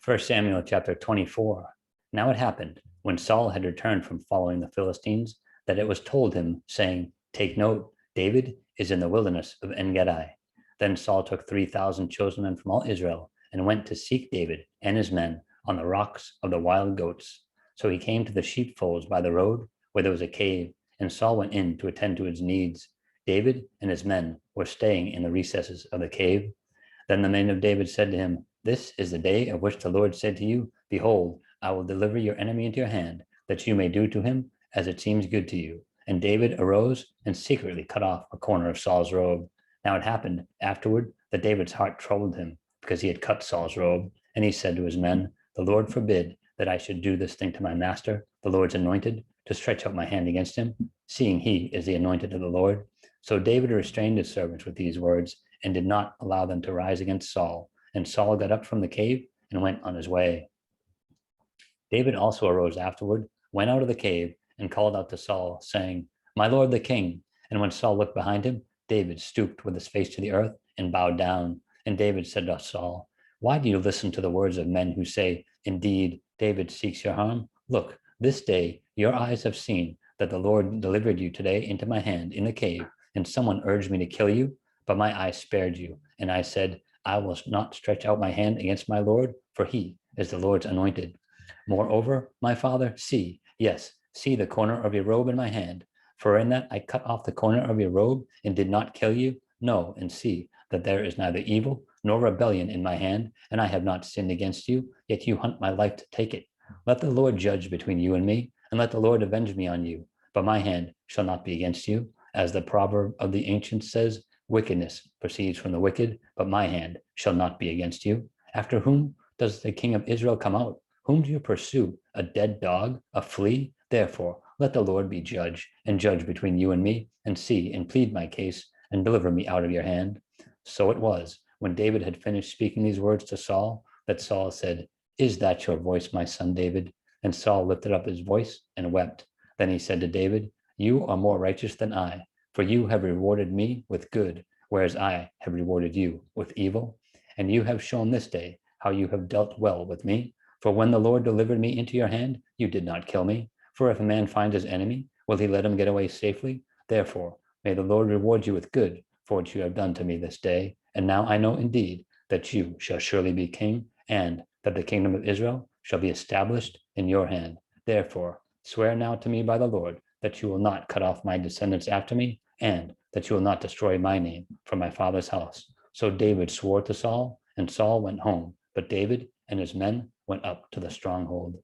1 Samuel chapter 24. Now it happened, when Saul had returned from following the Philistines, that it was told him, saying, Take note, David is in the wilderness of En-Gedi. Then Saul took 3,000 chosen men from all Israel and went to seek David and his men on the rocks of the wild goats. So he came to the sheepfolds by the road, where there was a cave, and Saul went in to attend to his needs. David and his men were staying in the recesses of the cave. Then the men of David said to him, This is the day of which the Lord said to you, Behold, I will deliver your enemy into your hand, that you may do to him as it seems good to you. And David arose and secretly cut off a corner of Saul's robe. Now it happened afterward that David's heart troubled him, because he had cut Saul's robe. And he said to his men, The Lord forbid that I should do this thing to my master, the Lord's anointed, to stretch out my hand against him, seeing he is the anointed of the Lord. So David restrained his servants with these words, and did not allow them to rise against Saul. And Saul got up from the cave and went on his way. David also arose afterward, went out of the cave, and called out to Saul, saying, My lord the king. And when Saul looked behind him, David stooped with his face to the earth and bowed down. And David said to Saul, Why do you listen to the words of men who say, Indeed, David seeks your harm? Look, this day your eyes have seen that the Lord delivered you today into my hand in the cave, and someone urged me to kill you. But my eyes spared you, and I said, I will not stretch out my hand against my Lord, for he is the Lord's anointed. Moreover, my father, see, yes, see the corner of your robe in my hand. For in that I cut off the corner of your robe and did not kill you. No, and see that there is neither evil nor rebellion in my hand, and I have not sinned against you, yet you hunt my life to take it. Let the Lord judge between you and me, and let the Lord avenge me on you. But my hand shall not be against you. As the proverb of the ancients says, Wickedness proceeds from the wicked, but my hand shall not be against you. After whom does the king of Israel come out? Whom do you pursue? A dead dog? A flea? Therefore, let the Lord be judge, and judge between you and me, and see and plead my case, and deliver me out of your hand. So it was, when David had finished speaking these words to Saul, that Saul said, Is that your voice, my son David? And Saul lifted up his voice and wept. Then he said to David, You are more righteous than I, for you have rewarded me with good, whereas I have rewarded you with evil. And you have shown this day how you have dealt well with me. For when the Lord delivered me into your hand, you did not kill me. For if a man finds his enemy, will he let him get away safely? Therefore, may the Lord reward you with good for what you have done to me this day. And now I know indeed that you shall surely be king, and that the kingdom of Israel shall be established in your hand. Therefore, swear now to me by the Lord that you will not cut off my descendants after me, and that you will not destroy my name from my father's house. So David swore to Saul, and Saul went home, but David and his men went up to the stronghold.